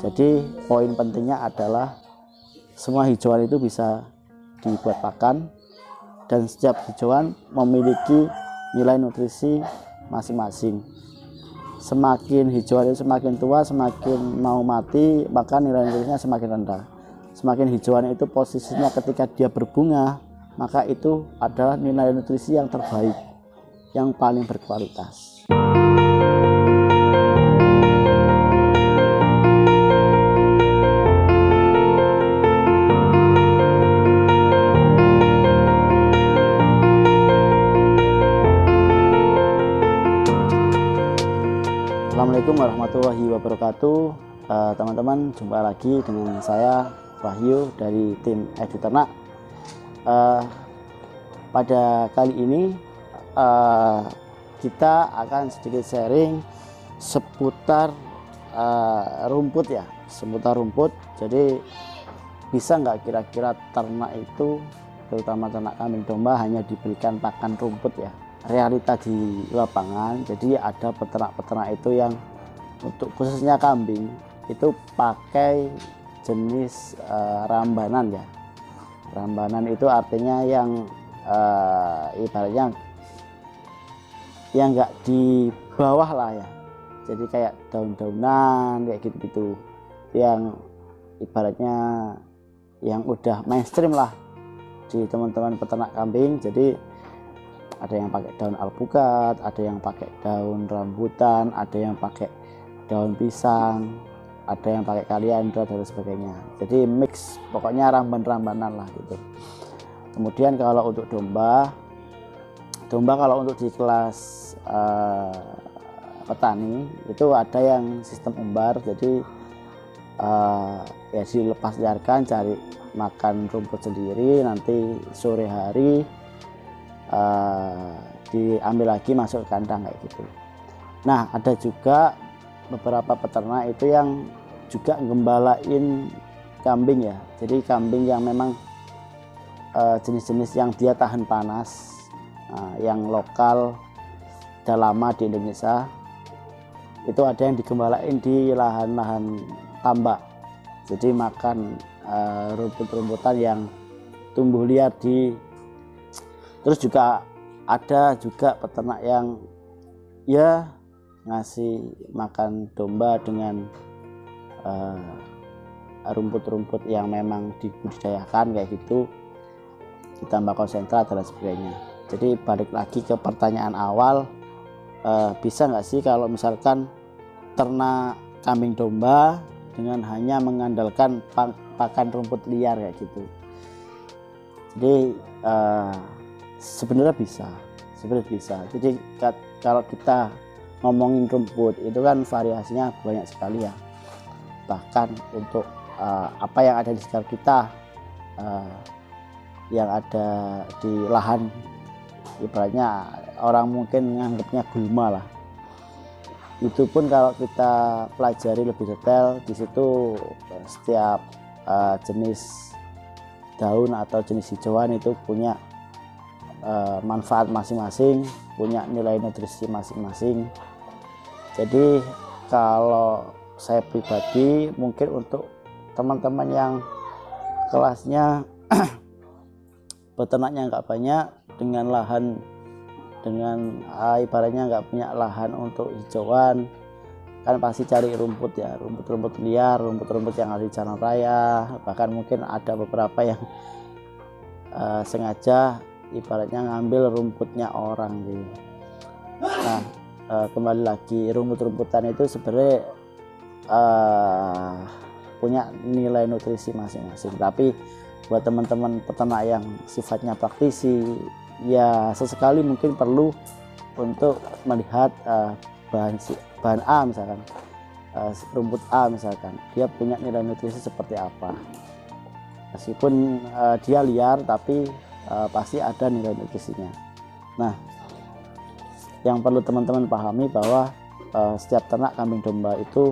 Jadi poin pentingnya adalah semua hijauan itu bisa dibuat pakan, dan setiap hijauan memiliki nilai nutrisi masing-masing. Semakin hijauan itu semakin tua, semakin mau mati, maka nilai nutrisinya semakin rendah. Semakin hijauan itu posisinya ketika dia berbunga, maka itu adalah nilai nutrisi yang terbaik, yang paling berkualitas. Assalamualaikum warahmatullahi wabarakatuh. Teman-teman, jumpa lagi dengan saya Wahyu dari tim EduTernak. Pada kali ini kita akan sedikit sharing seputar rumput ya, seputar rumput. Jadi bisa nggak kira-kira ternak itu, terutama ternak kambing domba, hanya diberikan pakan rumput ya? Realita di lapangan, jadi ada peternak-peternak itu yang untuk khususnya kambing itu pakai jenis rambanan ya. Rambanan itu artinya yang ibaratnya yang enggak di bawah lah ya, jadi kayak daun-daunan kayak gitu-gitu, yang ibaratnya yang udah mainstream lah di teman-teman peternak kambing. Jadi ada yang pakai daun alpukat, ada yang pakai daun rambutan, ada yang pakai daun pisang, ada yang pakai kaliandra dan sebagainya. Jadi mix, pokoknya ramban-rambanan lah gitu. Kemudian kalau untuk domba kalau untuk di kelas petani itu ada yang sistem umbar. Jadi ya dilepas liarkan, cari makan rumput sendiri, nanti sore hari diambil lagi masuk ke kandang kayak gitu. Nah, ada juga beberapa peternak itu yang juga gembalain kambing ya. Jadi kambing yang memang jenis-jenis yang dia tahan panas, yang lokal sudah lama di Indonesia, itu ada yang digembalain di lahan-lahan tambak. Jadi makan rumput-rumputan yang tumbuh liar di. Terus juga ada juga peternak yang ya ngasih makan domba dengan rumput-rumput yang memang dibudidayakan kayak gitu, ditambah konsentrat dan sebagainya. Jadi balik lagi ke pertanyaan awal, bisa nggak sih kalau misalkan ternak kambing domba dengan hanya mengandalkan pakan rumput liar kayak gitu? Jadi sebenarnya bisa. Jadi kalau kita ngomongin rumput itu kan variasinya banyak sekali ya. Bahkan untuk apa yang ada di sekitar kita, yang ada di lahan, ibaratnya orang mungkin menganggapnya gulma lah. Itu pun kalau kita pelajari lebih detail, di situ setiap jenis daun atau jenis hijauan itu punya manfaat masing-masing, punya nilai nutrisi masing-masing. Jadi kalau saya pribadi, mungkin untuk teman-teman yang kelasnya peternaknya nggak banyak, dengan lahan, dengan ibaratnya nggak punya lahan untuk hijauan, kan pasti cari rumput ya, rumput-rumput liar, rumput-rumput yang ada di jalan raya. Bahkan mungkin ada beberapa yang sengaja ibaratnya ngambil rumputnya orang gitu. Nah, kembali lagi, rumput-rumputan itu sebenarnya punya nilai nutrisi masing-masing. Tapi buat teman-teman peternak yang sifatnya praktisi, ya sesekali mungkin perlu untuk melihat bahan A misalkan, rumput A misalkan, dia punya nilai nutrisi seperti apa. Meskipun dia liar, tapi pasti ada nilai nutrisinya. Nah, yang perlu teman-teman pahami bahwa setiap ternak kambing domba itu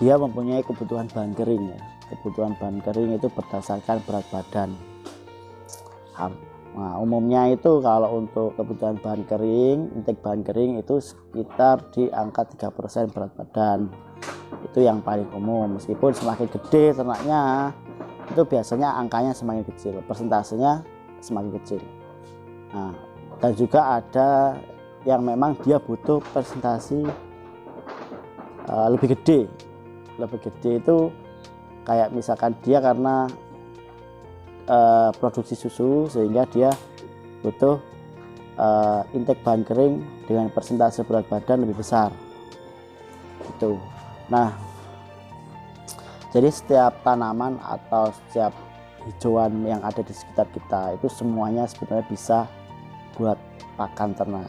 dia mempunyai kebutuhan bahan kering ya. Kebutuhan bahan kering itu berdasarkan berat badan. Nah, umumnya itu kalau untuk kebutuhan bahan kering, intake bahan kering itu sekitar di angka 3% berat badan. Itu yang paling umum. Meskipun semakin gede ternaknya, itu biasanya angkanya semakin kecil, persentasenya semakin kecil. Nah, dan juga ada yang memang dia butuh presentasi lebih gede. Lebih gede itu kayak misalkan dia karena produksi susu sehingga dia butuh intake bahan kering dengan persentase berat badan lebih besar itu. Nah, jadi setiap tanaman atau setiap hijauan yang ada di sekitar kita itu semuanya sebenarnya bisa buat pakan ternak.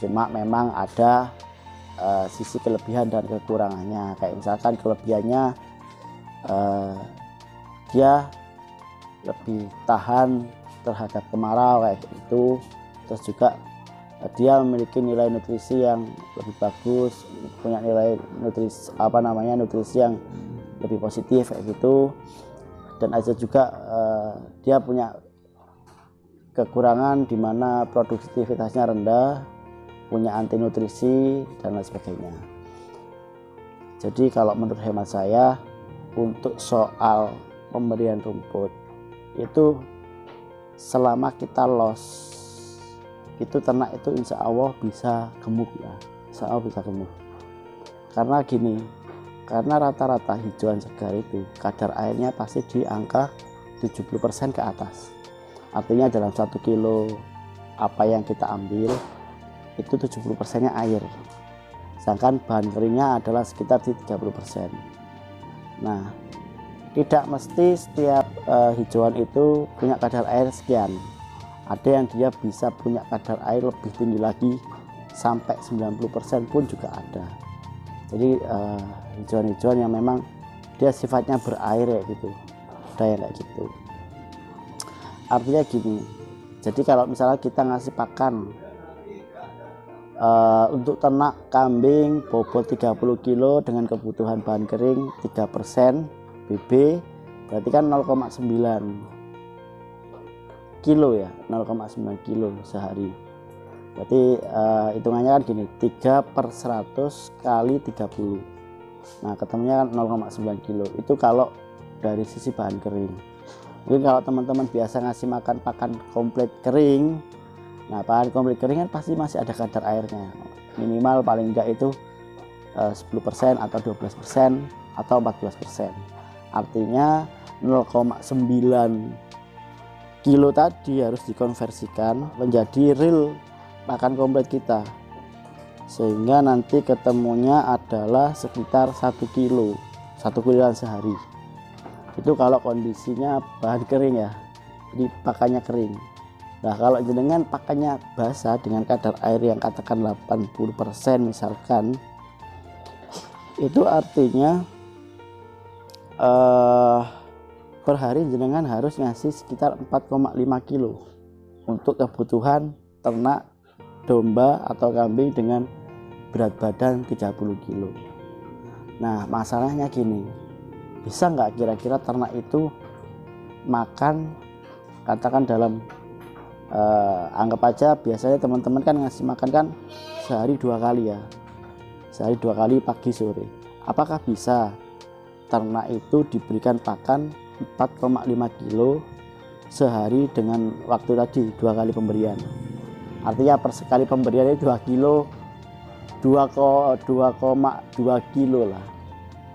Cuma memang ada sisi kelebihan dan kekurangannya. Kayak misalkan kelebihannya dia lebih tahan terhadap kemarau kayak gitu, terus juga dia memiliki nilai nutrisi yang lebih bagus, punya nilai nutrisi yang lebih positif kayak gitu. Dan ada juga dia punya kekurangan di mana produktivitasnya rendah, punya anti nutrisi dan lain sebagainya. Jadi kalau menurut hemat saya, untuk soal pemberian rumput itu selama kita los itu ternak itu insya Allah bisa gemuk ya, insya Allah bisa gemuk. Karena gini, karena rata-rata hijauan segar itu kadar airnya pasti di angka 70% ke atas. Artinya dalam 1 kilo apa yang kita ambil itu 70%-nya air, sedangkan bahan keringnya adalah sekitar di 30%. Nah, tidak mesti setiap hijauan itu punya kadar air sekian. Ada yang dia bisa punya kadar air lebih tinggi lagi sampai 90% pun juga ada. Jadi hijauan-hijauan yang memang dia sifatnya berair ya gitu, ada yang kayak gitu. Artinya gini, jadi kalau misalnya kita ngasih pakan untuk ternak kambing bobot 30 kilo dengan kebutuhan bahan kering 3% BB, berarti kan 0,9 kilo ya, 0,9 kilo sehari. Berarti hitungannya kan gini, 3/100 kali 30. Nah, ketemunya kan 0,9 kilo. Itu kalau dari sisi bahan kering. Mungkin kalau teman-teman biasa ngasih makan pakan komplit kering, nah pakan komplit kering kan pasti masih ada kadar airnya. Minimal paling enggak itu 10% atau 12% atau 14%. Artinya 0,9 kilo tadi harus dikonversikan menjadi real pakan komplit kita, sehingga nanti ketemunya adalah sekitar 1 kilo, 1 kiloan sehari. Itu kalau kondisinya bahan kering ya, jadi pakannya kering. Nah, kalau jenengan pakannya basah dengan kadar air yang katakan 80% misalkan, itu artinya per hari jenengan harus ngasih sekitar 4,5 kilo untuk kebutuhan ternak domba atau kambing dengan berat badan 30 kilo. Nah, masalahnya gini, bisa nggak kira-kira ternak itu makan, katakan dalam anggap aja biasanya teman-teman kan ngasih makan kan sehari 2 kali ya, sehari 2 kali pagi sore. Apakah bisa ternak itu diberikan pakan 4,5 kilo sehari dengan waktu tadi 2 kali pemberian? Artinya per sekali pemberian itu 2 kilo, 2,2 kilo lah.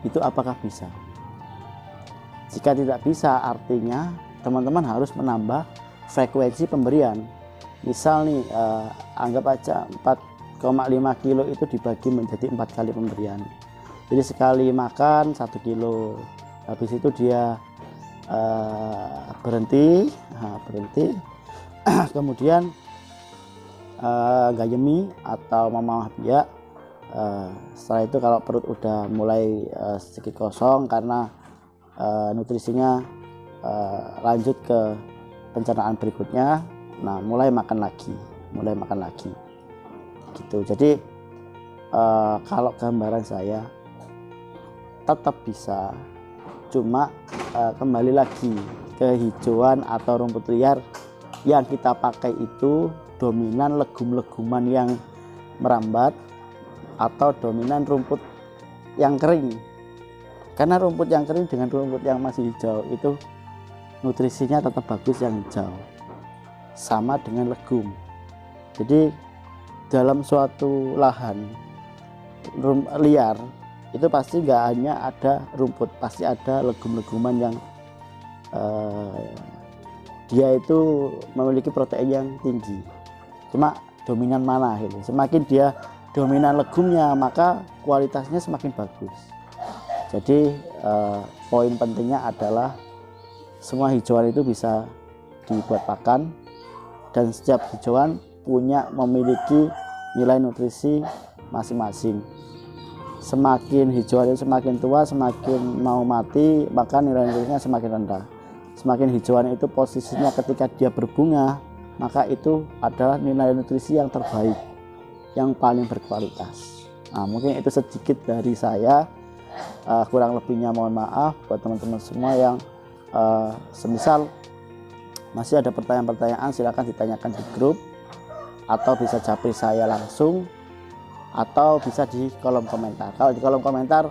Itu apakah bisa? Jika tidak bisa, artinya teman-teman harus menambah frekuensi pemberian. Misal nih anggap aja 4,5 kilo itu dibagi menjadi 4 kali pemberian. Jadi sekali makan 1 kilo, habis itu dia berhenti, kemudian gayemi atau memamah biak. Setelah itu kalau perut udah mulai sedikit kosong karena nutrisinya lanjut ke pencernaan berikutnya, nah mulai makan lagi gitu. Jadi kalau gambaran saya tetap bisa, cuma kembali lagi ke hijauan atau rumput liar yang kita pakai itu dominan legum-leguman yang merambat atau dominan rumput yang kering. Karena rumput yang kering dengan rumput yang masih hijau itu nutrisinya tetap bagus yang hijau, sama dengan legum. Jadi dalam suatu lahan liar itu pasti nggak hanya ada rumput, pasti ada legum-leguman yang dia itu memiliki protein yang tinggi. Cuma dominan mana gitu. Semakin dia dominan legumnya, maka kualitasnya semakin bagus. Jadi poin pentingnya adalah semua hijauan itu bisa dibuat pakan, dan setiap hijauan memiliki nilai nutrisi masing-masing. Semakin hijauan itu semakin tua, semakin mau mati, maka nilai nutrisinya semakin rendah. Semakin hijauan itu posisinya ketika dia berbunga, maka itu adalah nilai nutrisi yang terbaik, yang paling berkualitas. Nah, mungkin itu sedikit dari saya. Kurang lebihnya mohon maaf buat teman-teman semua yang semisal masih ada pertanyaan-pertanyaan, silakan ditanyakan di grup, atau bisa japri saya langsung, atau bisa di kolom komentar. Kalau di kolom komentar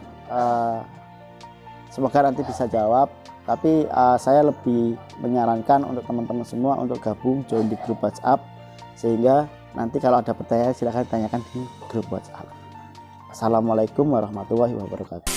semoga nanti bisa jawab, tapi saya lebih menyarankan untuk teman-teman semua untuk gabung join di grup WhatsApp, sehingga nanti kalau ada pertanyaan silahkan tanyakan di grup WhatsApp. Assalamualaikum warahmatullahi wabarakatuh.